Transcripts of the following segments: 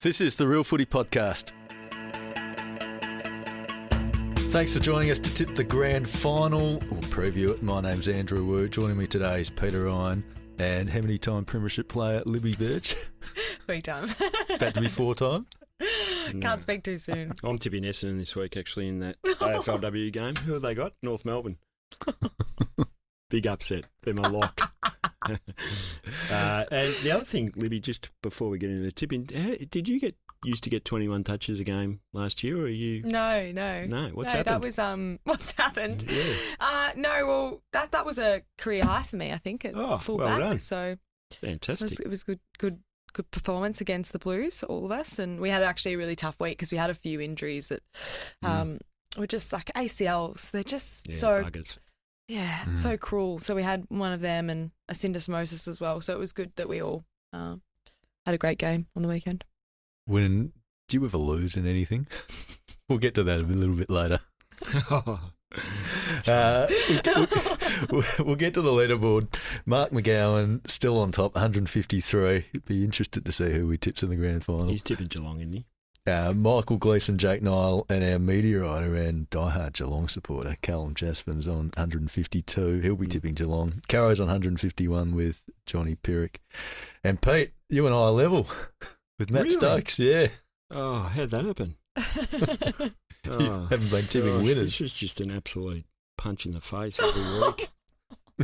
This is the Real Footy podcast. Thanks for joining us to tip the grand final or preview it. My name's Andrew Wu. Joining me today is Peter Ryan and how many time premiership player Libby Birch? 3 times. About to be 4 time. Can't speak too soon. I'm tipping Essendon this week actually in that AFLW game. Who have they got? North Melbourne. Big upset. They're my lock. And the other thing, Libby, just before we get into the tipping, did you get used to get 21 touches a game last year, or are you? No. No, what's happened? That was what's happened. Yeah. That was a career high for me, I think, at full well back. done. So Fantastic. it was good performance against the Blues, all of us, and we had actually a really tough week because we had a few injuries that were just like ACLs. They're just so buggers. Yeah, so cruel. So we had one of them and a syndesmosis as well. So it was good that we all had a great game on the weekend. Do you ever lose in anything? We'll get to that a little bit later. We'll get to the leaderboard. Mark McGowan still on top, 153. Be interested to see who he tips in the grand final. He's tipping Geelong, isn't he? Michael Gleeson, Jake Neale, and our media writer and diehard Geelong supporter, Callum Jasper's on 152. He'll be tipping Geelong. Caro's on 151 with Johnny Pierrick. And Pete, you and I are level with Matt Stokes. Yeah. Oh, how'd that happen? You haven't been tipping winners. This is just an absolute punch in the face every week.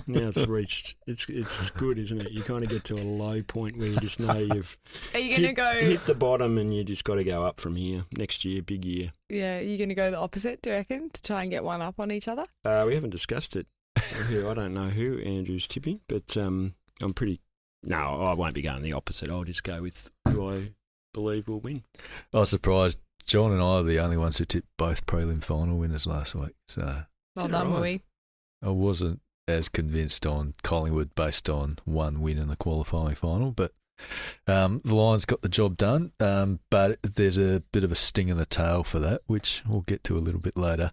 Now it's good, isn't it? You kind of get to a low point where you just know you've hit the bottom and you just got to go up from here. Next year, big year. Yeah, you're going to go the opposite, do you reckon, to try and get one up on each other? We haven't discussed it. I don't know who Andrew's tipping, but I'm pretty... No, I won't be going the opposite. I'll just go with who I believe will win. I was surprised. John and I are the only ones who tipped both prelim final winners last week. So well done, were we? I wasn't as convinced on Collingwood based on one win in the qualifying final, but the Lions got the job done, but there's a bit of a sting in the tail for that, which we'll get to a little bit later.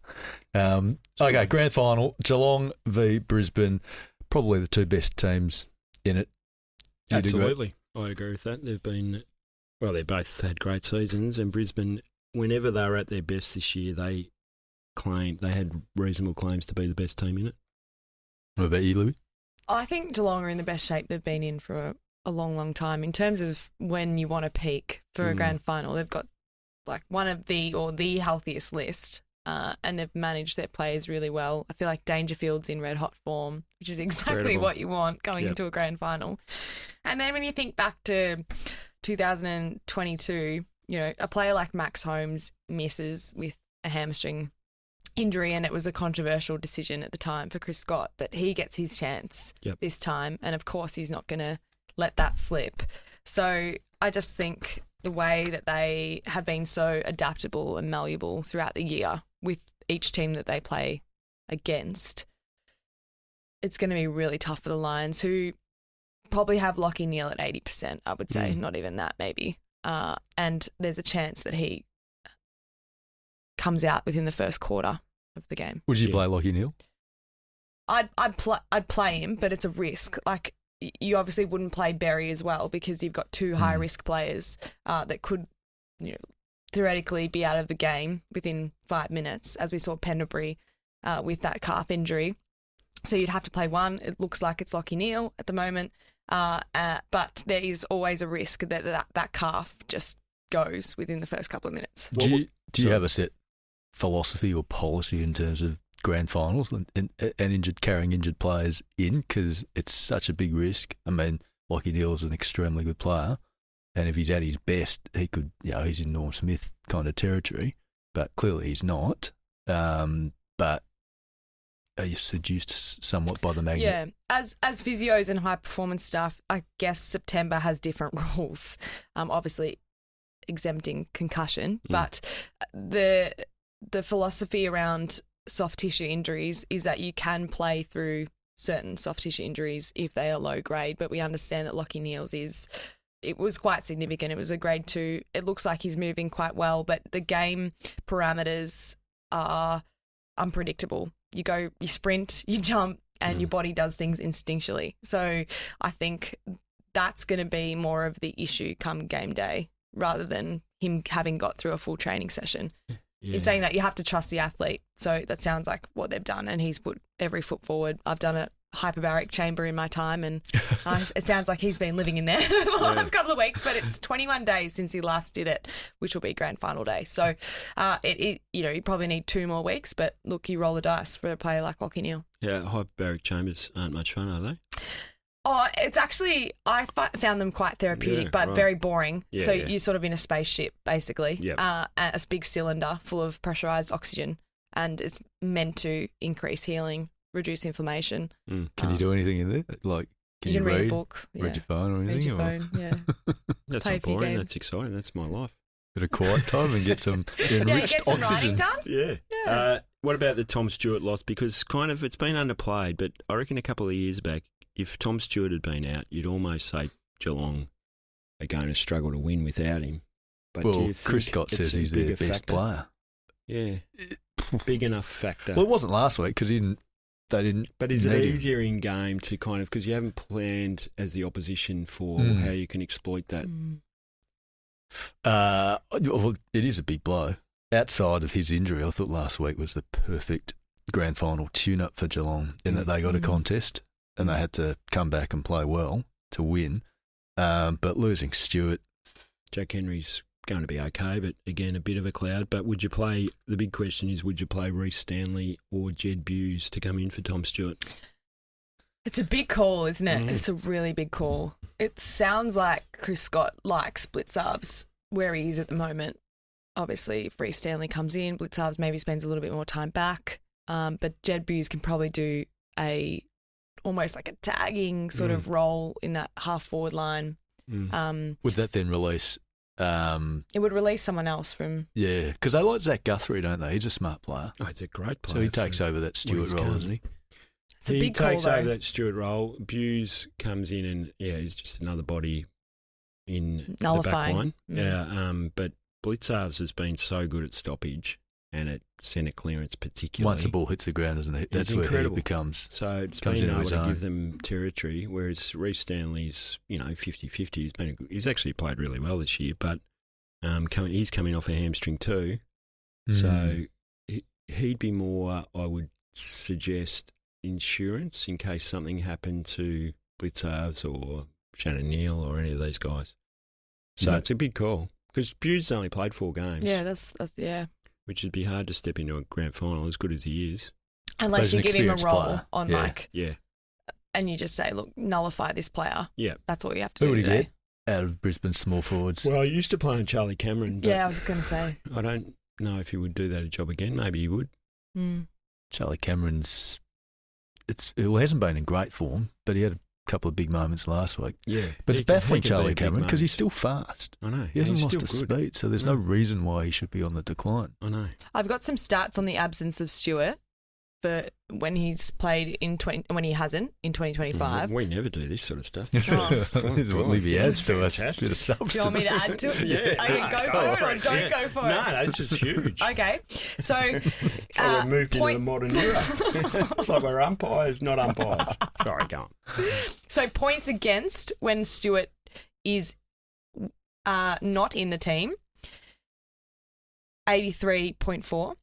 Okay, grand final, Geelong v Brisbane, probably the two best teams in it. Absolutely, I agree with that. They both had great seasons, and Brisbane, whenever they were at their best this year, they had reasonable claims to be the best team in it. What about you, Libby? I think Geelong are in the best shape they've been in for a long, long time. In terms of when you want to peak for a grand final, they've got like one of the healthiest list, and they've managed their players really well. I feel like Dangerfield's in red hot form, which is exactly what you want going into a grand final. And then when you think back to 2022, a player like Max Holmes misses with a hamstring injury, and it was a controversial decision at the time for Chris Scott, but he gets his chance this time, and of course he's not going to let that slip. So I just think the way that they have been so adaptable and malleable throughout the year with each team that they play against, it's going to be really tough for the Lions, who probably have Lachie Neale at 80%, I would say, not even that maybe. And there's a chance that he comes out within the first quarter of the game. Would you play Lachie Neale? I'd play him, but it's a risk. Like, you obviously wouldn't play Berry as well because you've got two high risk players that could, theoretically be out of the game within 5 minutes, as we saw Pendlebury with that calf injury. So you'd have to play one. It looks like it's Lachie Neale at the moment, but there is always a risk that calf just goes within the first couple of minutes. Do you have a set philosophy or policy in terms of grand finals and carrying injured players in, because it's such a big risk? I mean, Lachie Neale's an extremely good player, and if he's at his best, he could, he's in Norm Smith kind of territory, but clearly he's not. But are you seduced somewhat by the magnet? Yeah, as physios and high performance staff, I guess September has different rules. Obviously exempting concussion, but the philosophy around soft tissue injuries is that you can play through certain soft tissue injuries if they are low grade, but we understand that Lachie Neale's it was quite significant. It was a grade 2. It looks like he's moving quite well, but the game parameters are unpredictable. You sprint, you jump, and your body does things instinctually. So I think that's going to be more of the issue come game day. rather than him having got through a full training session. Yeah. In saying that, you have to trust the athlete. So that sounds like what they've done, and he's put every foot forward. I've done a hyperbaric chamber in my time, and it sounds like he's been living in there the last couple of weeks, but it's 21 days since he last did it, which will be grand final day. So you probably need 2 more weeks, but look, you roll the dice for a player like Lachie Neale. Yeah, hyperbaric chambers aren't much fun, are they? Oh, it's actually, I found them quite therapeutic, but very boring. Yeah, you're sort of in a spaceship, basically, Yep. a big cylinder full of pressurised oxygen, and it's meant to increase healing, reduce inflammation. Can you do anything in there? Like, you can read a book. Read your phone or anything? Read your phone, yeah. That's not boring. That's exciting. That's my life. Bit of quiet time and get some enriched get some oxygen. writing done. Yeah. What about the Tom Stewart loss? Because kind of it's been underplayed, but I reckon a couple of years back, if Tom Stewart had been out, you'd almost say Geelong are going to struggle to win without him. But Chris Scott says he's their best player. Yeah, big enough factor. Well, it wasn't last week because they didn't. But is it easier in game to kind of, because you haven't planned as the opposition for how you can exploit that? Well, it is a big blow. Outside of his injury, I thought last week was the perfect grand final tune-up for Geelong in that they got a contest and they had to come back and play well to win. But losing Stewart... Jack Henry's going to be okay, but again, a bit of a cloud. But the big question is, would you play Reece Stanley or Jed Buse to come in for Tom Stewart? It's a big call, isn't it? It's a really big call. It sounds like Chris Scott likes Blitzarves where he is at the moment. Obviously, if Reece Stanley comes in, Blitzarves maybe spends a little bit more time back. But Jed Buse can probably do almost like a tagging sort of role in that half-forward line. Would that then release... it would release someone else from... Yeah, because they like Zach Guthrie, don't they? He's a smart player. Oh, he's a great player. So he takes over that Stewart role, doesn't he? It's a big call, takes over that Stewart role. Buse comes in and, he's just another body in the back line. Yeah, but Blitzarves has been so good at stoppage and at centre clearance particularly. Once the ball hits the ground, isn't it? That's where he becomes... So it's been able to give them territory, whereas Reece Stanley's, 50-50. He's actually played really well this year, but he's coming off a hamstring too. So he'd be more, I would suggest, insurance in case something happened to Blitzarves or Shannon Neale or any of these guys. So it's a big call because Buse only played 4 games. Yeah, that's which would be hard to step into a grand final as good as he is. Unless you give him a role on Yeah. And you just say, look, nullify this player. Yeah. That's all you have to do. Who would he get out of Brisbane small forwards? Well, he used to play on Charlie Cameron. But yeah, I was going to say. I don't know if he would do that job again. Maybe he would. Charlie Cameron's... It hasn't been in great form, but he had a couple of big moments last week. Yeah. But it's baffling Charlie Cameron because he's still fast. I know. He hasn't lost his speed, so there's no reason why he should be on the decline. I know. I've got some stats on the absence of Stewart for when he's played when he hasn't in 2025. We never do this sort of stuff. This is what Libby adds to us. Bit of substance. Do you want me to add to it? Yeah. Okay, go for it or don't go for it. No, that's just huge. Okay. So we've moved into the modern era. It's like we're umpires, not umpires. Sorry, go on. So points against when Stewart is not in the team, 83.4,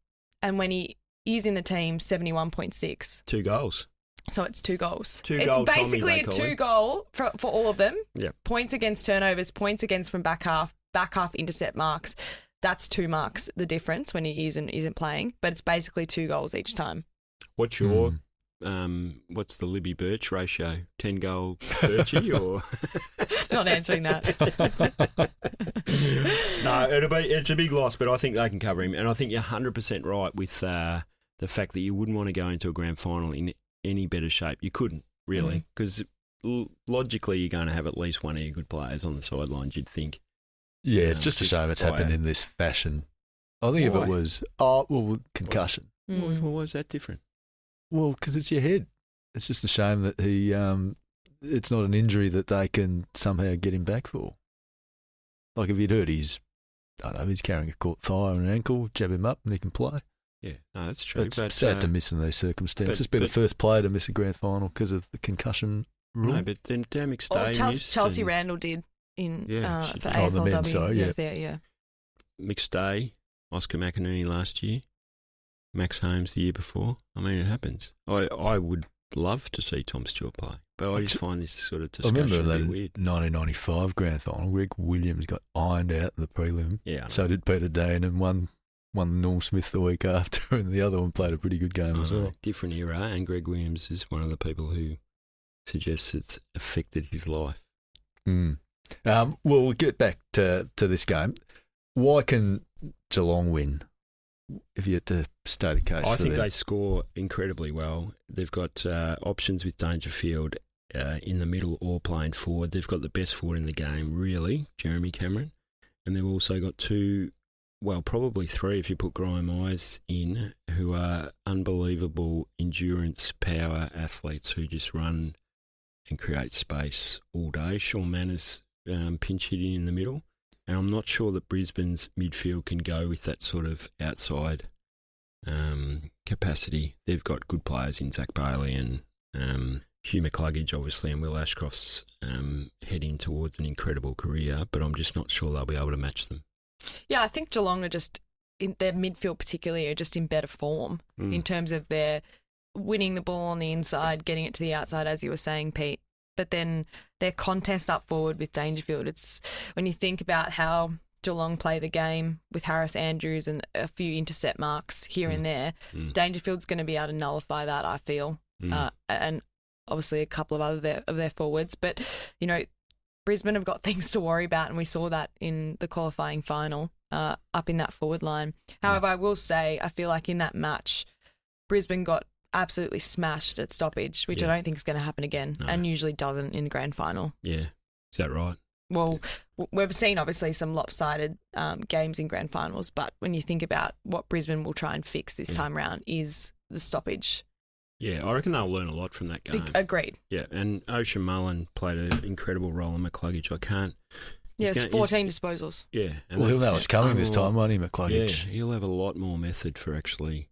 and when he is in the team, 71.6. 2 goals. So it's 2 goals. It's basically Tommy, a 2-goal for all of them. Yeah. Points against turnovers, points against from back half intercept marks. That's 2 marks, the difference when he isn't playing. But it's basically 2 goals each time. What's your what's the Libby Birch ratio? 10-goal Birchie or? Not answering that. No, it's a big loss, but I think they can cover him. And I think you're 100% right with the fact that you wouldn't want to go into a grand final in any better shape. You couldn't, really, because logically you're going to have at least one of your good players on the sidelines, you'd think. Yeah, it's just a shame it's happened in this fashion. I think if it was, concussion. Why is that different? Well, because it's your head. It's just a shame that he, it's not an injury that they can somehow get him back for. Like if he'd hurt he's carrying a caught thigh or an ankle, jab him up and he can play. Yeah, no, that's true. It's sad to miss in these circumstances. Be the first player to miss a grand final because of the concussion rule. No, but then Damek Stay Chelsea Randall did in for the men, AFLW. sorry, Yeah. McStay, Oscar McInerney last year, Max Holmes the year before. I mean, it happens. I would love to see Tom Stewart play, but I just find this sort of discussion I remember a that bit weird. 1995 grand final, Rick Williams got ironed out in the prelim. Yeah, so did Peter Dane, and won Norm Smith the week after, and the other one played a pretty good game as well. Different era, and Greg Williams is one of the people who suggests it's affected his life. Well, we'll get back to this game. Why can Geelong win? If you had to state a case, I think they score incredibly well. They've got options with Dangerfield in the middle or playing forward. They've got the best forward in the game, really, Jeremy Cameron. And they've also got two, well, probably three if you put Graham Eyes in, who are unbelievable endurance power athletes who just run and create space all day. Sean Manners pinch hitting in the middle. And I'm not sure that Brisbane's midfield can go with that sort of outside capacity. They've got good players in Zach Bailey and Hugh McCluggage, obviously, and Will Ashcroft's heading towards an incredible career, but I'm just not sure they'll be able to match them. Yeah, I think Geelong are just, in their midfield particularly, are just in better form in terms of their winning the ball on the inside, getting it to the outside, as you were saying, Pete. But then their contest up forward with Dangerfield, it's when you think about how Geelong play the game with Harris Andrews and a few intercept marks here and there, Dangerfield's going to be able to nullify that, I feel, and obviously a couple of their forwards. But, you know, Brisbane have got things to worry about, and we saw that in the qualifying final up in that forward line. However, I will say I feel like in that match, Brisbane got absolutely smashed at stoppage, which I don't think is going to happen again, and usually doesn't in the grand final. Yeah, is that right? Well, we've seen obviously some lopsided games in grand finals, but when you think about what Brisbane will try and fix this time round is the stoppage. Yeah, I reckon they'll learn a lot from that game. Agreed. Yeah, and Ocean Mullen played an incredible role in McCluggage. I can't... Yes, 14 disposals. Yeah. Well, he'll know what's coming this time, won't he, McCluggage? Yeah, he'll have a lot more method for actually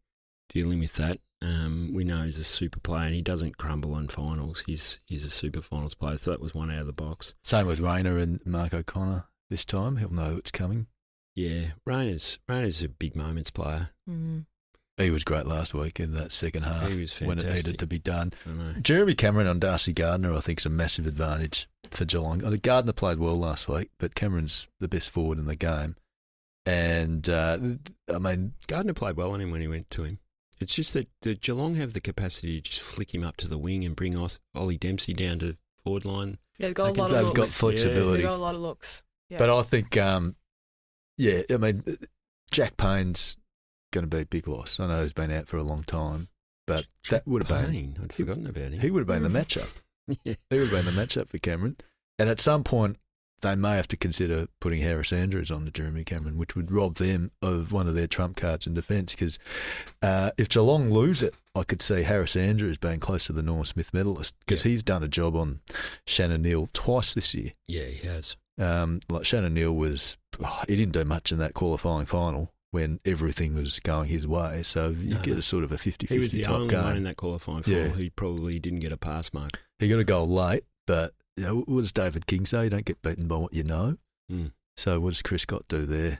dealing with that. We know he's a super player and he doesn't crumble in finals. He's a super finals player, so that was one out of the box. Same with Rayner and Mark O'Connor this time. He'll know it's coming. Yeah, Rayner's a big moments player. Mm-hmm. He was great last week in that second half he was fantastic. when it needed to be done. Jeremy Cameron on Darcy Gardner, I think, is a massive advantage for Geelong. Gardner played well last week, but Cameron's the best forward in the game. And, Gardner played well on him when he went to him. It's just that the Geelong have the capacity to just flick him up to the wing and bring Ollie Dempsey down to forward line. Yeah, they've got a lot of looks. They've got flexibility. They've got a lot of looks. Yeah. But I think, Jack Payne's going to be a big loss. I know he's been out for a long time, but that would have been... I'd forgotten about him. He would have been the matchup. He would have been the matchup for Cameron. And at some point, they may have to consider putting Harris Andrews on to Jeremy Cameron, which would rob them of one of their trump cards in defence. Because if Geelong lose it, I could see Harris Andrews being close to the Norm Smith medalist because he's done a job on Shannon Neale twice this year. Yeah, he has. Like Shannon Neale he didn't do much in that qualifying final when everything was going his way. So you get a sort of a 50-50 type game. He was the only one in that qualifying final who probably didn't get a pass mark. He got a goal late, but what does David King say? You don't get beaten by what you know. So what does Chris Scott do there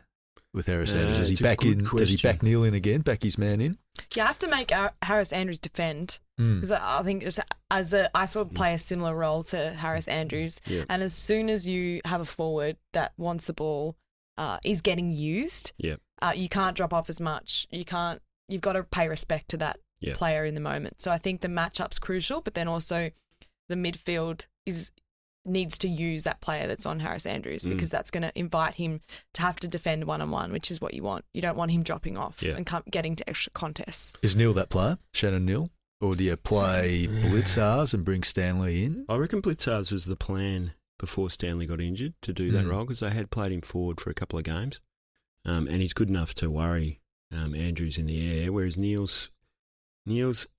with Harris Andrews? Does he back in? Does he back Neale in again? Back his man in? Yeah, I have to make Harris Andrews defend because I think I sort of play a similar role to Harris Andrews. Yeah. And as soon as you have a forward that wants the ball, is getting used, you can't drop off as much. You've got to pay respect to that player in the moment. So I think the matchup's crucial, but then also the midfield needs to use that player that's on Harris Andrews because that's going to invite him to have to defend one-on-one, which is what you want. You don't want him dropping off and getting to extra contests. Is Neale that player, Shannon Neale? Or do you play Blitzars and bring Stanley in? I reckon Blitzars was the plan before Stanley got injured to do that role because they had played him forward for a couple of games. And he's good enough to worry Andrews in the air, whereas Neale's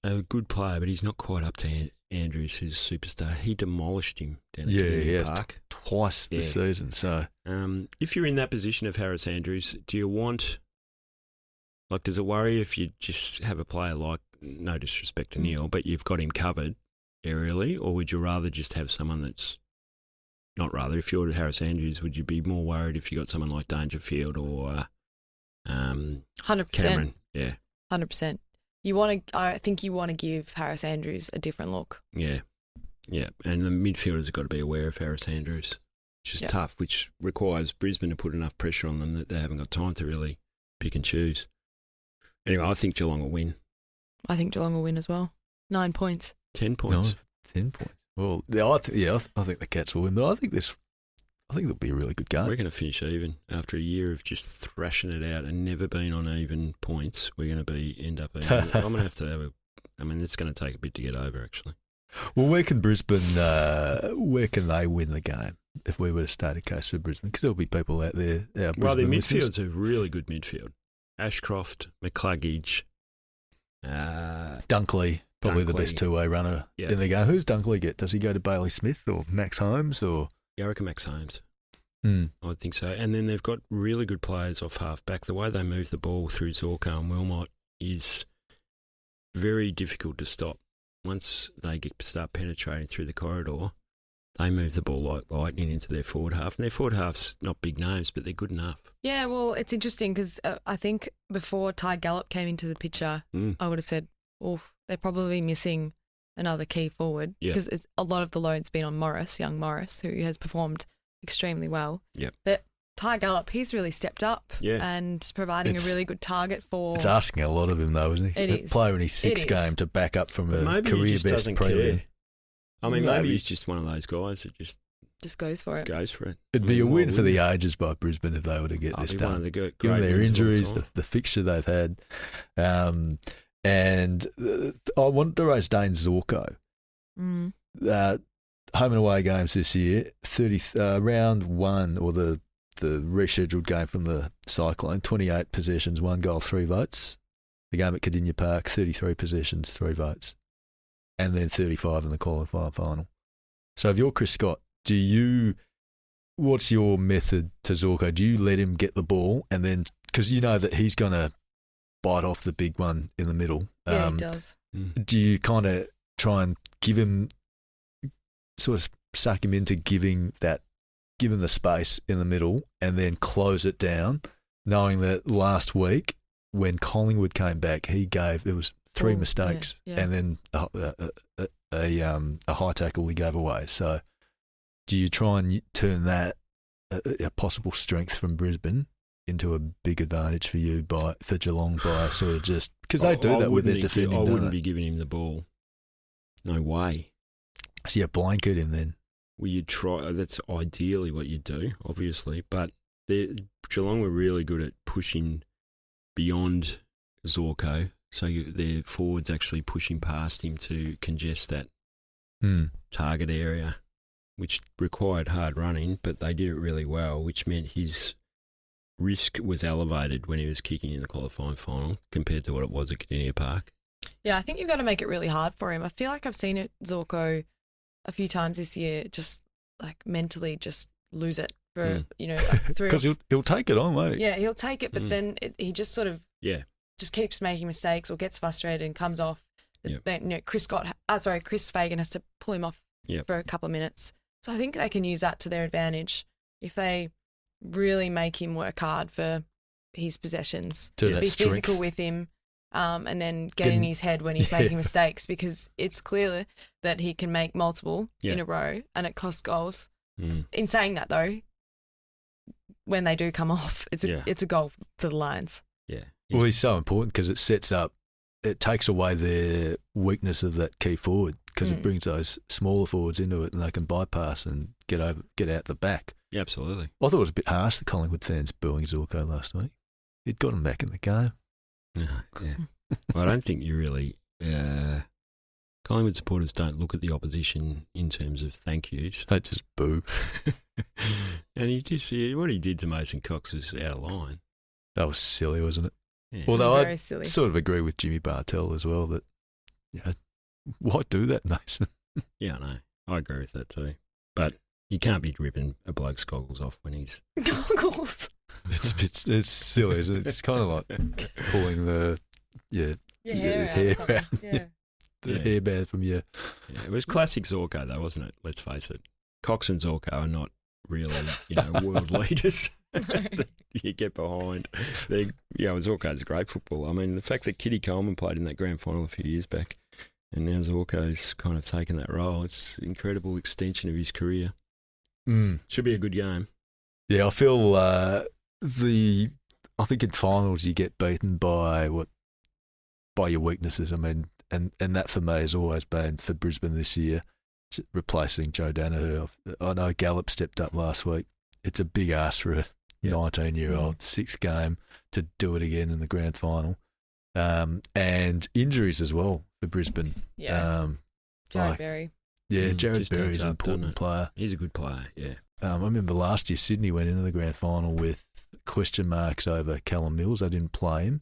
a good player, but he's not quite up to Andrews, who's a superstar. He demolished him down at Community Park. Twice this season. So, if you're in that position of Harris Andrews, do you want, does it worry if you just have a player like, no disrespect to Neale, but you've got him covered aerially, or would you rather just have someone that's if you're Harris Andrews, would you be more worried if you got someone like Dangerfield or 100%. Cameron? Yeah. 100%. I think you want to give Harris Andrews a different look. Yeah. Yeah. And the midfielders have got to be aware of Harris Andrews, which is tough, which requires Brisbane to put enough pressure on them that they haven't got time to really pick and choose. Anyway, I think Geelong will win. I think Geelong will win as well. 9 points. 10 points. No, 10 points. Well, I think the Cats will win, but I think it'll be a really good game. We're going to finish even after a year of just thrashing it out and never being on even points. We're going to end up. I'm going to have to it's going to take a bit to get over, actually. Well, where can Brisbane? Where can they win the game if we were to state a case for Brisbane? Because there'll be people out there. Well, their midfield's a really good midfield. Ashcroft, McCluggage, Dunkley. Probably the best two-way runner in the game. Who's Dunkley get? Does he go to Bailey Smith or Max Holmes? Or I reckon Max Holmes. I would think so. And then they've got really good players off half-back. The way they move the ball through Zorko and Wilmot is very difficult to stop. Once they start penetrating through the corridor, they move the ball like lightning into their forward half. And their forward half's not big names, but they're good enough. Yeah, well, it's interesting because I think before Ty Gallop came into the picture, I would have said, they're probably missing another key forward because a lot of the load's been on young Morris, who has performed extremely well. Yep. But Ty Gallop, he's really stepped up and providing a really good target for... It's asking a lot of him though, isn't he? It is. A player in his sixth game to back up from a career best prelim. I mean, maybe he's just one of those guys that just goes for it. It'd be a win for the ages by Brisbane if they were to get this done. Given their injuries, the fixture they've had. And I want to raise Dane Zorko. Home and away games this year, round one, or the rescheduled game from the Cyclone, 28 possessions, 1 goal, 3 votes. The game at Cardinia Park, 33 possessions, 3 votes. And then 35 in the qualifying final. So if you're Chris Scott, what's your method to Zorko? Do you let him get the ball and then, because you know that he's going to bite off the big one in the middle. Yeah, he does. Do you kind of try and give him, sort of suck him into give him the space in the middle and then close it down, knowing that last week when Collingwood came back, it was 3 mistakes and then a high tackle he gave away. So do you try and turn that, a possible strength from Brisbane, into a big advantage for Geelong by sort of just because they do that with their defending. I wouldn't be giving him the ball. No way. So you blanket him then. Well, you try. That's ideally what you do, obviously. But Geelong were really good at pushing beyond Zorko, so their forwards actually pushing past him to congest that target area, which required hard running, but they did it really well, which meant his risk was elevated when he was kicking in the qualifying final compared to what it was at Cardinia Park. Yeah, I think you've got to make it really hard for him. I feel like I've seen it, Zorko, a few times this year, just like mentally just lose it for, like 3 because he'll take it on, won't he? Yeah, he'll take it, but then he just sort of just keeps making mistakes or gets frustrated and comes off. Chris Fagan has to pull him off for a couple of minutes. So I think they can use that to their advantage if they really make him work hard for his possessions, be physical with him, and then get in his head when he's making mistakes, because it's clear that he can make multiple in a row and it costs goals. In saying that though, when they do come off, it's a goal for the Lions. Yeah. Well, he's so important because it takes away their weakness of that key forward, because it brings those smaller forwards into it and they can bypass and get out the back. Yeah, absolutely. I thought it was a bit harsh, the Collingwood fans booing Zorko last week. He'd got him back in the game. Yeah. Well, I don't think you really... Collingwood supporters don't look at the opposition in terms of thank yous. They just boo. And what he did to Mason Cox was out of line. That was silly, wasn't it? Yeah. Although I silly. Sort of agree with Jimmy Bartell as well that, why do that, Mason? Yeah, I know. I agree with that too. But you can't be ripping a bloke's goggles off when he's... Goggles? It's silly, isn't it? It's kind of like pulling the hair out. Yeah. The hairband from you. Yeah, it was classic Zorko though, wasn't it? Let's face it. Cox and Zorko are not really, world leaders that you get behind. Zorko's a great footballer. I mean, the fact that Kitty Coleman played in that grand final a few years back and now Zorko's kind of taken that role, it's an incredible extension of his career. Should be a good game. Yeah, I feel I think in finals you get beaten by your weaknesses. I mean, and that for me has always been for Brisbane this year, replacing Joe Danaher. I know Gallup stepped up last week. It's a big ask for a 19-year-old, sixth game to do it again in the grand final. And injuries as well for Brisbane. Yeah. Jared Berry. Yeah, Jared Berry's an important player. He's a good player, yeah. I remember last year Sydney went into the grand final with question marks over Callum Mills. They didn't play him.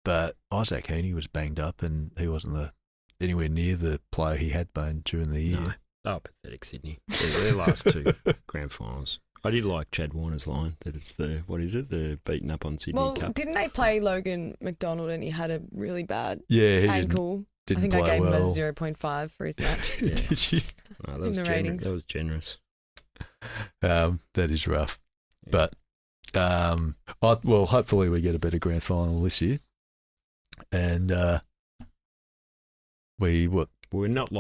But Isaac Heaney was banged up and he wasn't anywhere near the player he had been during the year. No. Oh, pathetic Sydney. Their last two grand finals. I did like Chad Warner's line that it's the beaten up on Sydney Cup. Didn't they play Logan McDonald and he had a really bad ankle? Didn't I think play I gave him a well. 0.5 for his match. Yeah. Did you? No, that was generous. That was generous. That is rough. Yeah. But hopefully we get a better grand final this year. And we're not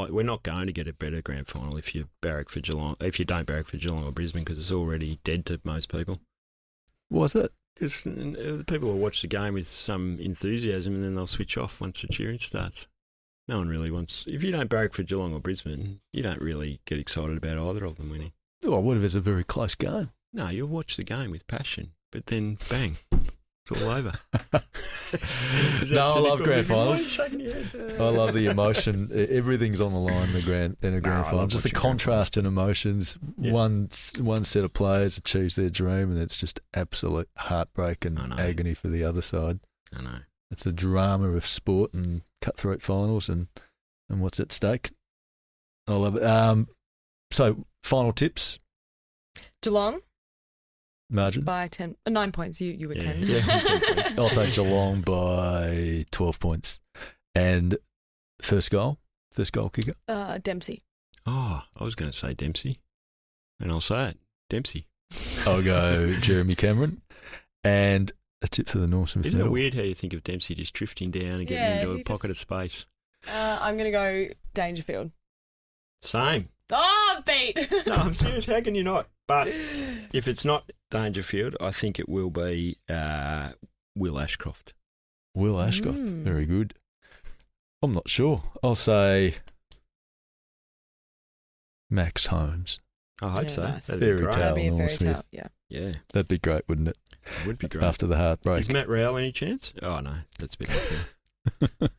going to get a better grand final if you barrack for Geelong. If you don't barrack for Geelong or Brisbane, because it's already dead to most people. What's it? Because people will watch the game with some enthusiasm and then they'll switch off once the cheering starts. No one really wants. If you don't barrack for Geelong or Brisbane, you don't really get excited about either of them winning. Well, what if it's a very close game? No, you'll watch the game with passion, but then bang, it's all over. No, I love grand finals. I love the emotion. Everything's on the line in a grand final. Just the contrast in emotions. Yep. One set of players achieves their dream, and it's just absolute heartbreak and agony for the other side. I know. It's the drama of sport and cutthroat finals and what's at stake. I love it. So, final tips. Geelong. Margin? By 9 points. You were 10. Yeah. I'll say Geelong by 12 points. And first goal kicker? Dempsey. Oh, I was going to say Dempsey. And I'll say it. Dempsey. I'll go Jeremy Cameron. And a tip for the Norseman. Isn't it weird how you think of Dempsey just drifting down and getting into a pocket of space? I'm going to go Dangerfield. Same. Oh, beat. No, I'm serious. How can you not? But if it's not Dangerfield, I think it will be Will Ashcroft. Will Ashcroft. Very good. I'm not sure. I'll say Max Holmes. I hope so. Nice. That'd be Fairy tale Norm Smith. Yeah. That'd be great, wouldn't it? It would be great. After the heartbreak. Is Matt Rowell any chance? Oh, no. That's a bit unfair.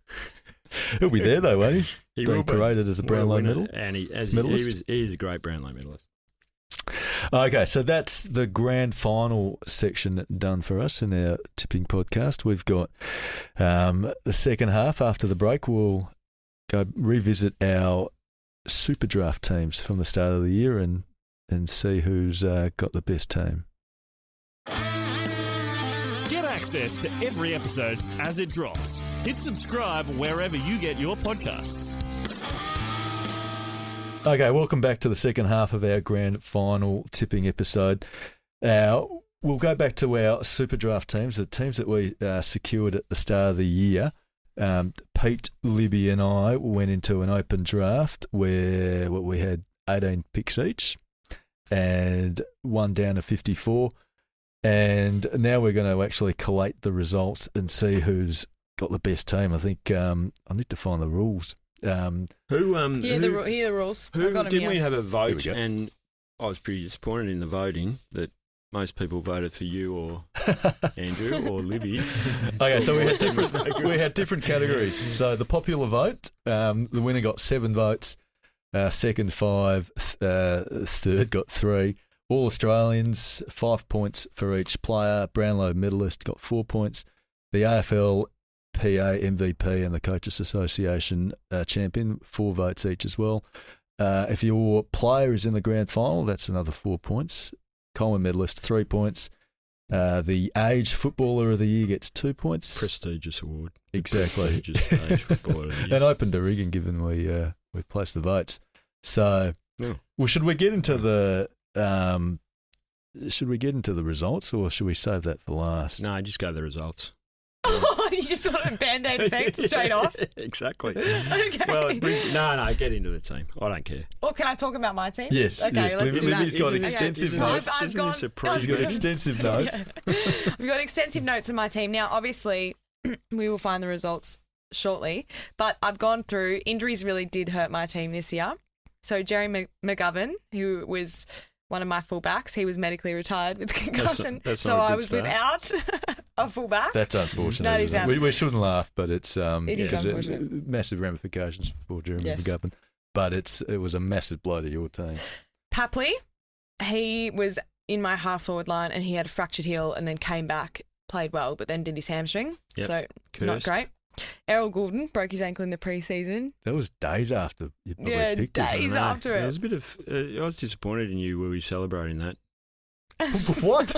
He'll be there, though, won't he? He being paraded as a Brownlow medal. And he is a great Brownlow medalist. Okay, so that's the grand final section done for us in our tipping podcast. We've got the second half after the break. We'll go revisit our super draft teams from the start of the year and see who's got the best team. Get access to every episode as it drops. Hit subscribe wherever you get your podcasts. Okay, welcome back to the second half of our grand final tipping episode. We'll go back to our super draft teams, the teams that we secured at the start of the year. Pete, Libby and I went into an open draft where we had 18 picks each and one down to 54. And now we're going to actually collate the results and see who's got the best team. I think I need to find the rules. Here are the rules. Didn't we have a vote? And I was pretty disappointed in the voting that most people voted for you or Andrew or Libby. Okay, so we had different categories. So the popular vote, the winner got 7 votes, second 5, third got 3. All Australians, 5 points for each player. Brownlow medalist got 4 points. The AFL PA MVP and the Coaches Association champion, 4 votes each as well. If your player is in the grand final, that's another 4 points. Coleman medalist, 3 points. The Age Footballer of the Year gets 2 points. Prestigious award. Exactly. Prestigious Age Footballer of the Year. And open to Regan, given we placed the votes. So No. Well, should we get into the results, or should we save that for last? No, just go to the results. Oh, you just want a Band-Aid effect straight off? Exactly. Okay. Well, no, get into the team. I don't care. Or can I talk about my team? Yes. Okay, yes. let's do that. Libby's got extensive notes. I've got She's got extensive notes. We've got extensive notes on my team. Now, obviously, we will find the results shortly, but I've gone through. Injuries really did hurt my team this year. So Jerry McGovern, who was one of my fullbacks, he was medically retired with concussion. That's so I was start. without a fullback. That's unfortunate. That is we shouldn't laugh, but it's it is unfortunate. Massive ramifications for Jeremy McGovern. But it was a massive blow to your team. Papley, he was in my half forward line and he had a fractured heel and then came back, played well, but then did his hamstring. Yep. So Cursed. not great. Errol Goulden broke his ankle in the pre-season. That was days after you probably picked him. Days after it. There was a bit of. I was disappointed in you. Were we celebrating that? What?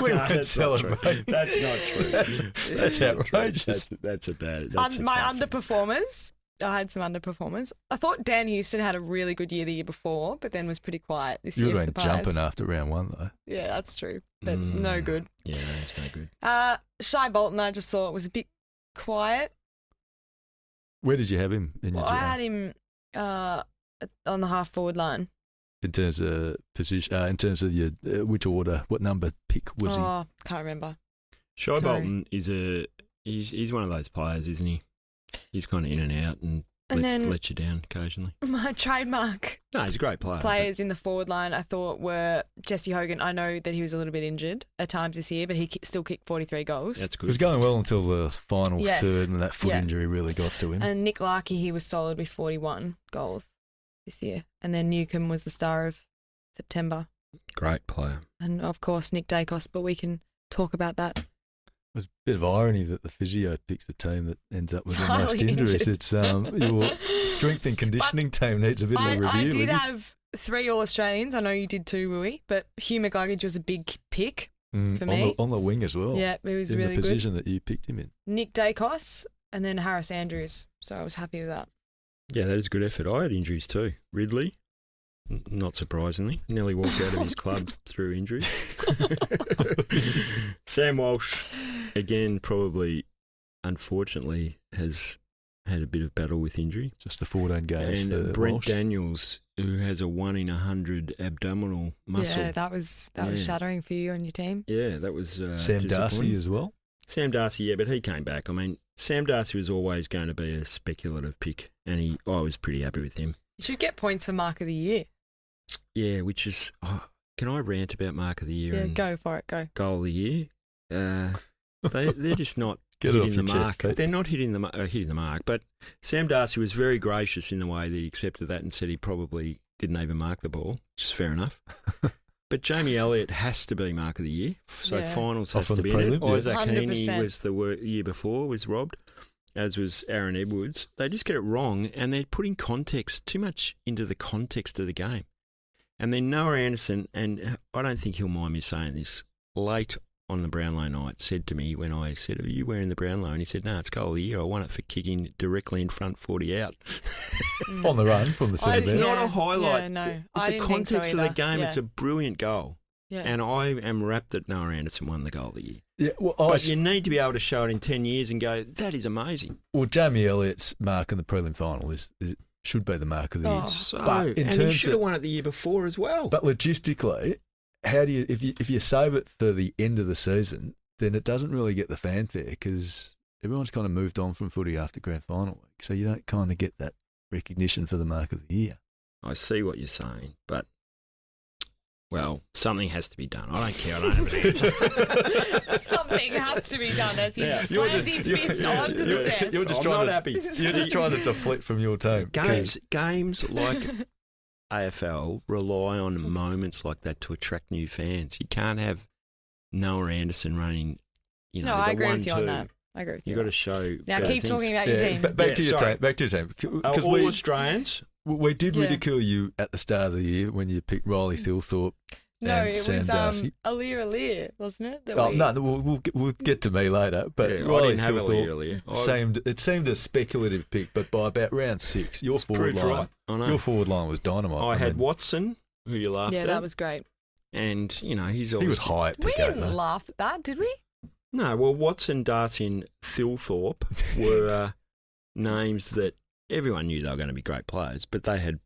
We No, don't celebrate. That's not true. That's outrageous. That's a bad. My underperformers. I had some underperformers. I thought Dan Houston had a really good year the year before, but then was pretty quiet this year. You for were the Pies. jumping after round one, though. Yeah, that's true, but no good. Yeah, that's no good. Shy Bolton, I just thought was a bit quiet. Where did you have him in your I draft? had him on the half forward line. In terms of position, in terms of your which order, what number pick was he? Oh, can't remember. Shy Bolton is he's one of those players, isn't he? He's kind of in and out and let you down occasionally. My trademark No, he's a great player. players in the forward line I thought were Jesse Hogan. I know that he was a little bit injured at times this year, but he still kicked 43 goals. That's It was good. going well until the final Yes. third, and that foot Yeah. injury really got to him. And Nick Lachie, he was solid with 41 goals this year. And then Newcombe was the star of September. Great player. And, of course, Nick Dacos, but we can talk about that. There's a bit of irony that the physio picks the team that ends up with the Highly most injuries. injured. It's your strength and conditioning team needs a bit of a review. I did Libby. have 3 All-Australians. I know you did too, Wooey, but Hugh McGuggage was a big pick for me. On the wing as well. Yeah, he was in really the good. position that you picked him in. Nick Dacos and then Harris Andrews. So I was happy with that. Yeah, that is a good effort. I had injuries too. Ridley, not surprisingly, nearly walked out of his club through injury. Sam Walsh, again, probably, unfortunately, has had a bit of battle with injury. Just the 14 games And for Brent Walsh. Daniels, who has a 1 in 100 abdominal muscle. Yeah, that was shattering for you and your team. Yeah, that was Sam Darcy disappointing. as well. Sam Darcy, yeah, but he came back. I mean, Sam Darcy was always going to be a speculative pick, and I was pretty happy with him. You should get points for Mark of the Year. Yeah, which is... can I rant about Mark of the Year Yeah, and go for it, go. Goal of the Year? They're just not Get it hitting off the your mark. chest, Pete. They're not hitting the mark. But Sam Darcy was very gracious in the way that he accepted that and said he probably didn't even mark the ball, which is fair enough. But Jamie Elliott has to be Mark of the Year, so Yeah. finals Off has on to the be in it. prelim, yeah. Isaac Heaney 100%. was the year before, was robbed, as was Aaron Edwards. They just get it wrong, and they're putting context too much into the context of the game. And then Noah Anderson, and I don't think he'll mind me saying this, late on the Brownlow night said to me when I said, "Are you wearing the Brownlow?" And he said, "No, it's goal of the year. I won it for kicking directly in front, 40 out." On the run from the centre It's bench. not a highlight. Yeah, no. It's I a didn't think so context of the either. game. Yeah. It's a brilliant goal. Yeah. And I am rapt that Noah Anderson won the goal of the year. Yeah, well, But you need to be able to show it in 10 years and go, that is amazing. well, Jamie Elliott's mark in the prelim final should be the mark of the year. Oh. So, But in and he terms should of- have won it the year before as well. But logistically, how do you if you save it for the end of the season, then it doesn't really get the fanfare because everyone's kind of moved on from footy after grand final week, so you don't kind of get that recognition for the mark of the year. I see what you're saying, but, well, something has to be done. I don't care. I don't have an answer. Something has to be done as he Yeah. slams his fist onto the desk. You're just I'm trying not to, happy. You're just trying to deflect from your team. Games like AFL rely on moments like that to attract new fans. You can't have Noah Anderson running, No, the I agree 1-2. with you on that. I agree with you. You've got to show. Now better keep things. talking about your Yeah, team. back to your sorry. team. Back to your team. Because All we Australians. did Yeah. ridicule you at the start of the year when you picked Riley Thilthorpe No, and it Sam was Darcy. Alir, wasn't it? We'll get to me later. But I Riley didn't have Thilthorpe earlier. it seemed a speculative pick, but by about round 6, your forward line was dynamite. I had Watson, who you laughed at. Yeah, that was great. And, he was high at pick. We didn't laugh at that, did we? No, well, Watson, Darcy and Thilthorpe were names that everyone knew they were going to be great players, but they had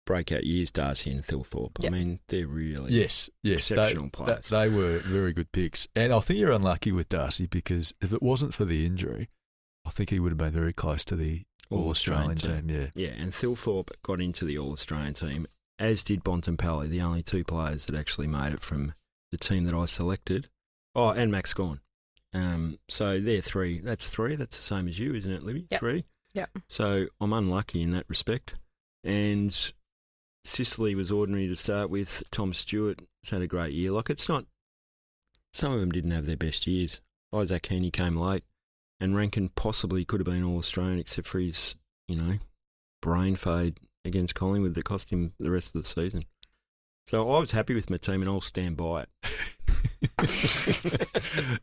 breakout years, Darcy and Thilthorpe. Yep. I mean, they're really exceptional players. They were very good picks. And I think you're unlucky with Darcy because if it wasn't for the injury, I think he would have been very close to the All-Australian team. Yeah, and Thilthorpe got into the All-Australian team, as did Bontempelli, the only two players that actually made it from the team that I selected. Oh, and Max Gawn. So they're three. That's three. That's the same as you, isn't it, Libby? Yep. 3. Yeah. So I'm unlucky in that respect. And Sicily was ordinary to start with. Tom Stewart has had a great year. It's not... Some of them didn't have their best years. Isaac Heaney came late, and Rankin possibly could have been All-Australian except for his, brain fade against Collingwood that cost him the rest of the season. So I was happy with my team, and I'll stand by it.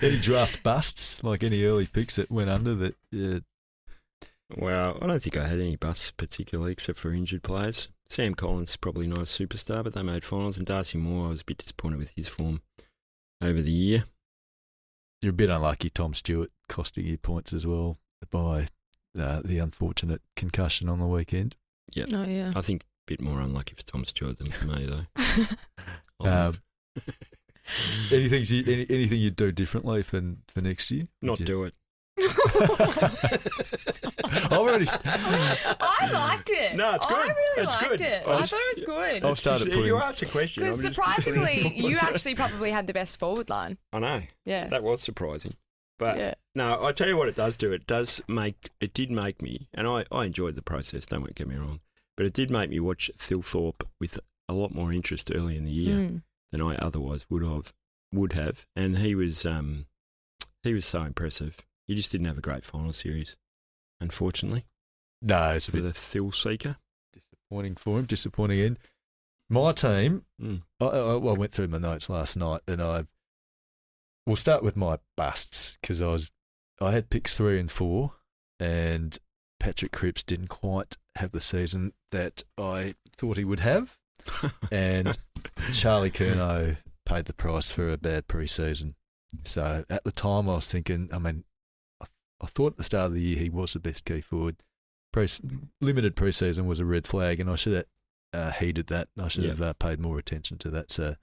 Any draft busts, like any early picks that went under that? Yeah. Well, I don't think I had any busts particularly, except for injured players. Sam Collins is probably not a superstar, but they made finals, and Darcy Moore, I was a bit disappointed with his form over the year. You're a bit unlucky, Tom Stewart, costing you points as well by the unfortunate concussion on the weekend. Yeah. Oh, yeah. I think a bit more unlucky for Tom Stewart than for me, though. Anything you'd do differently for next year? Do it. I liked it. No, it's good. I really liked good. it. I thought it was good. I've started putting... You asked a question. Because surprisingly, you actually probably had the best forward line. I know. Yeah. That was surprising. But no, I tell you what it does do. It did make me, and I enjoyed the process, don't get me wrong, but it did make me watch Thilthorpe with a lot more interest early in the year than I otherwise would have. And he was so impressive. He just didn't have a great final series, unfortunately. No, it's a bit the Thil Seeker. Disappointing for him, disappointing end. My team, I went through my notes last night, and we'll start with my busts because I had picks 3 and 4, and Patrick Cripps didn't quite have the season that I thought he would have, and Charlie Curnow paid the price for a bad pre-season. So at the time I was thinking, I thought at the start of the year he was the best key forward. Limited pre-season was a red flag, and I should have heeded that. I should have paid more attention to that. So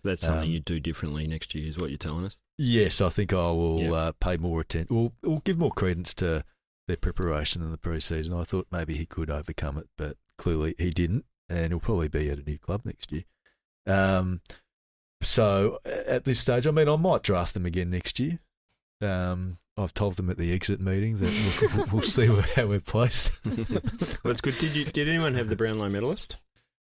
that's something you do differently next year, is what you're telling us? Yes, I think I will pay more attention. We'll give more credence to their preparation in the pre-season. I thought maybe he could overcome it, but clearly he didn't, and he'll probably be at a new club next year. So at this stage, I might draft them again next year. I've told them at the exit meeting that we'll see how we're placed. Well, that's good. Did anyone have the Brownlow medalist?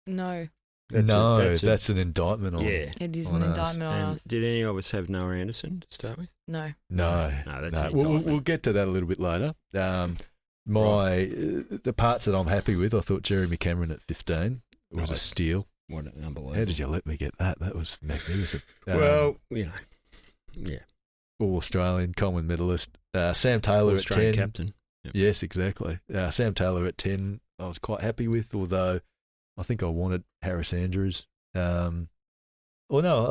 No. That's an indictment on. Yeah, it is an indictment on us. Did any of us have Noah Anderson to start with? No. That's we'll get to that a little bit later. The parts that I'm happy with, I thought Jeremy Cameron at 15 was a steal. What an unbelievable! How did you let me get that? That was magnificent. All-Australian, Coleman medalist. Sam Taylor at 10. Captain. Yep. Yes, exactly. Sam Taylor at 10 I was quite happy with, although I think I wanted Harris Andrews. I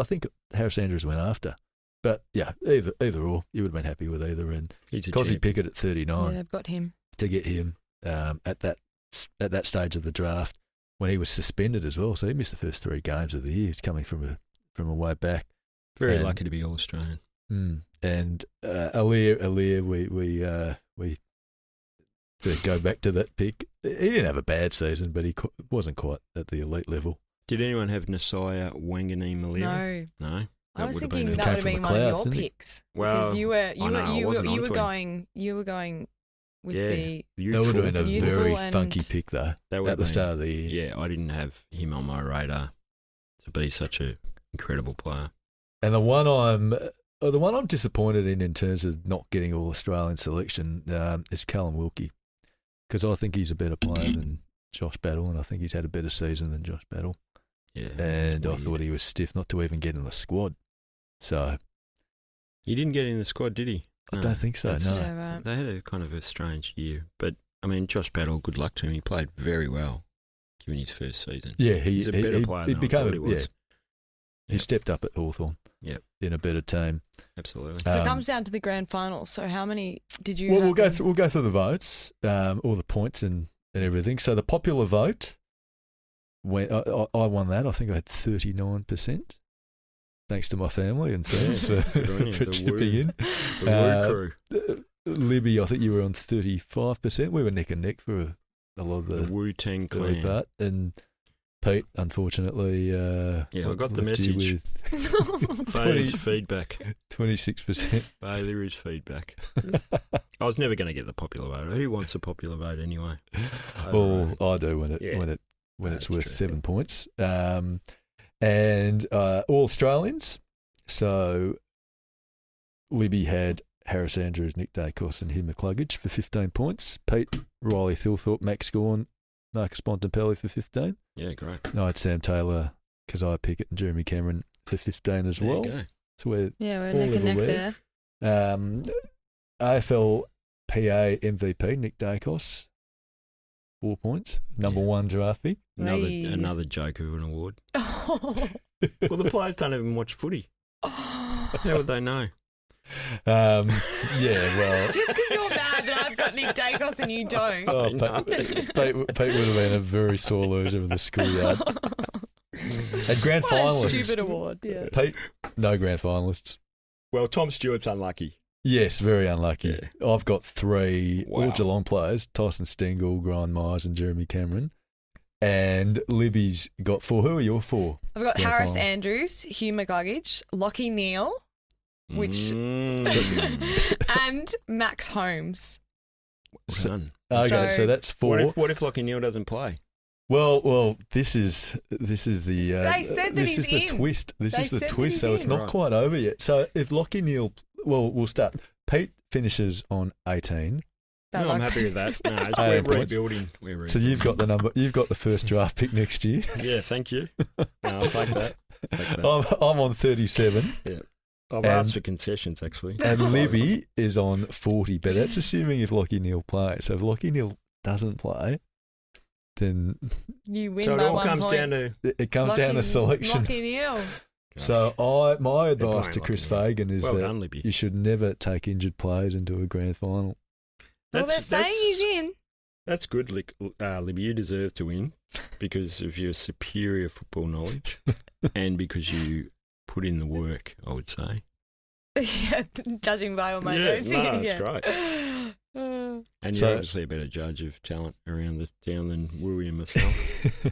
think Harris Andrews went after. But, yeah, either or. You would have been happy with either. And Cosy Pickett at 39. Yeah, I've got him. To get him at that stage of the draft when he was suspended as well. So he missed the first 3 games of the year. He's coming from a way back. Very lucky to be All-Australian. And Alir, we to go back to that pick. He didn't have a bad season, but he wasn't quite at the elite level. Did anyone have Nasiah Wanganeen-Maliri? No. I was thinking that would have been one of your picks. Well, because you were going with the youthful. That would have been a very funky pick though. At the start of the year. Yeah, I didn't have him on my radar to be such an incredible player. And the one I'm disappointed in terms of not getting All-Australian selection is Callum Wilkie, because I think he's a better player than Josh Battle, and I think he's had a better season than Josh Battle. Yeah. And I thought he was stiff not to even get in the squad. So he didn't get in the squad, did he? I don't think so, no. Yeah, right. They had a kind of a strange year. But, I mean, Josh Battle, good luck to him. He played very well given his first season. Yeah, he's a better player than I thought he was. Yeah. He stepped up at Hawthorn in a better team. Absolutely. So it comes down to the grand final. So how many did you We'll go through the votes, all the points and everything. So the popular vote, I won that. I think I had 39%. Thanks to my family and friends for chipping in. The Woo crew. Libby, I think you were on 35%. We were neck and neck for a lot of the Wu Tang early clan. part. And Pete, unfortunately, I got the message. Failures feedback. 26%. Failure is feedback. I was never going to get the popular vote. Who wants a popular vote anyway? Well, I do when it's worth 7 points. And all Australians. So Libby had Harris Andrews, Nick Dacos and Hugh McCluggage for 15 points. Pete, Riley Thilthorpe, Max Gawn, Marcus Bontempelli for 15. Yeah, great. And I had Sam Taylor, Keziah Pickett and Jeremy Cameron for 15 as well. There you go. So we're neck and neck there. AFL PA MVP, Nick Dacos, 4 points. Number one draft pick. Another joke of an award. Well, the players don't even watch footy. How would they know? Well. Just because you're mad that I've got Nick Dacos and you don't. Oh, Pete would have been a very sore loser in the schoolyard. And grand finalists. Stupid award, yeah. Pete, no grand finalists. Well, Tom Stewart's unlucky. Yes, very unlucky. Yeah. I've got 3 Wow. all Geelong players, Tyson Stengel, Brian Myers and Jeremy Cameron. And Libby's got 4. Who are your 4? I've got grand Harris final? Andrews, Hugh McCluggage, Lachie Neale, and Max Holmes. Okay, so that's 4. What if Lachie Neale doesn't play? Well, this is the They said that this he's is the in. twist. This They is the said that twist. he's So it's in. not Right. quite over yet. So if Lachie Neale, we'll start. Pete finishes on 18. No, I'm happy with that. No, We're we're rebuilding. So you've got the number. You've got the first draft pick next year. Yeah, thank you. No, I'll take that. I'm on 37. Yeah. I've asked for concessions, actually. And Libby is on 40, but that's assuming if Lachie Neale plays. So if Lachie Neale doesn't play, then You win So it by all 1 comes point. down to... it comes down to selection. Lachie Neale. So my advice playing to Chris Lachie Neale. Fagan is Well that done, Libby. you should never take injured players into a grand final. Well, they're saying he's in. That's good, Libby. You deserve to win because of your superior football knowledge and because you put in the work, I would say. Yeah, judging by all my Yeah, notes. no, that's great. Uh, And So- you're obviously a better judge of talent around the town than Wooey and myself.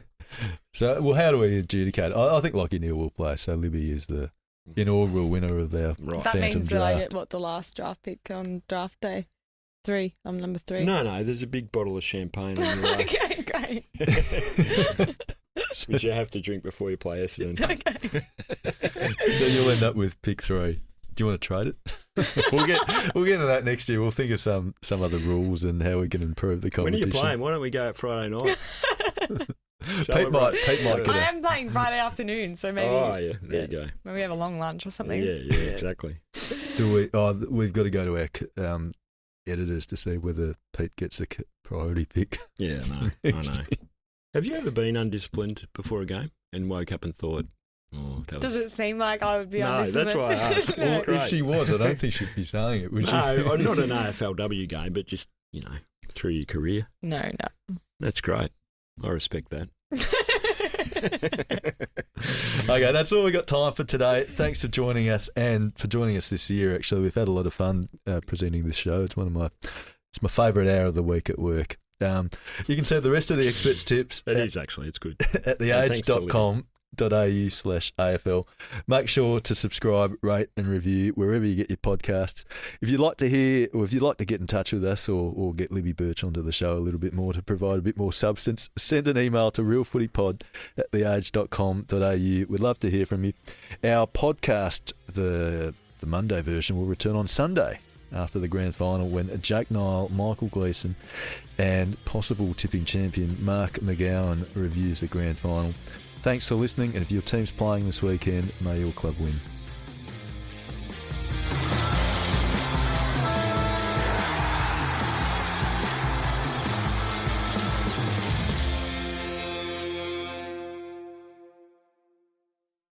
So, well, how do we adjudicate? I think Lachie Neale will play. So Libby is the inaugural winner of our Right. that phantom means that I draft. get, the last draft pick on draft day? 3. I'm number 3. No, there's a big bottle of champagne on your way, Okay, great. which you have to drink before you play Essendon. Okay. So you'll end up with pick 3. Do you want to trade it? we'll get into that next year. We'll think of some other rules and how we can improve the When are competition. you playing? Why don't we go Friday night? Pete might get I a, am playing Friday afternoon, so maybe Oh, yeah, there you go. maybe we have a long lunch or something. Yeah, exactly. do we? Oh, we've got to go to our editors to see whether Pete gets a priority pick. Yeah, I know. Have you ever been undisciplined before a game and woke up and thought, oh, that Does was... it seem like I would be No, undisciplined? that's why I asked. Well, great. if she was, I don't think she'd be saying it, would she? No, not an AFLW game, but just, through your career. No. That's great. I respect that. Okay, that's all we got time for today. Thanks for joining us and for joining us this year. Actually, we've had a lot of fun presenting this show. It's my favourite hour of the week at work. You can see the rest of the experts' tips. It is actually. It's good. At theage.com.au/AFL. Make sure to subscribe, rate and review wherever you get your podcasts. If you'd like to hear or if you'd like to get in touch with us or get Libby Birch onto the show a little bit more to provide a bit more substance, send an email to realfootypod@theage.com.au. We'd love to hear from you. Our podcast, the Monday version, will return on Sunday after the grand final when Jake Nile, Michael Gleeson and possible tipping champion Mark McGowan reviews the grand final. Thanks for listening, and if your team's playing this weekend, may your club win.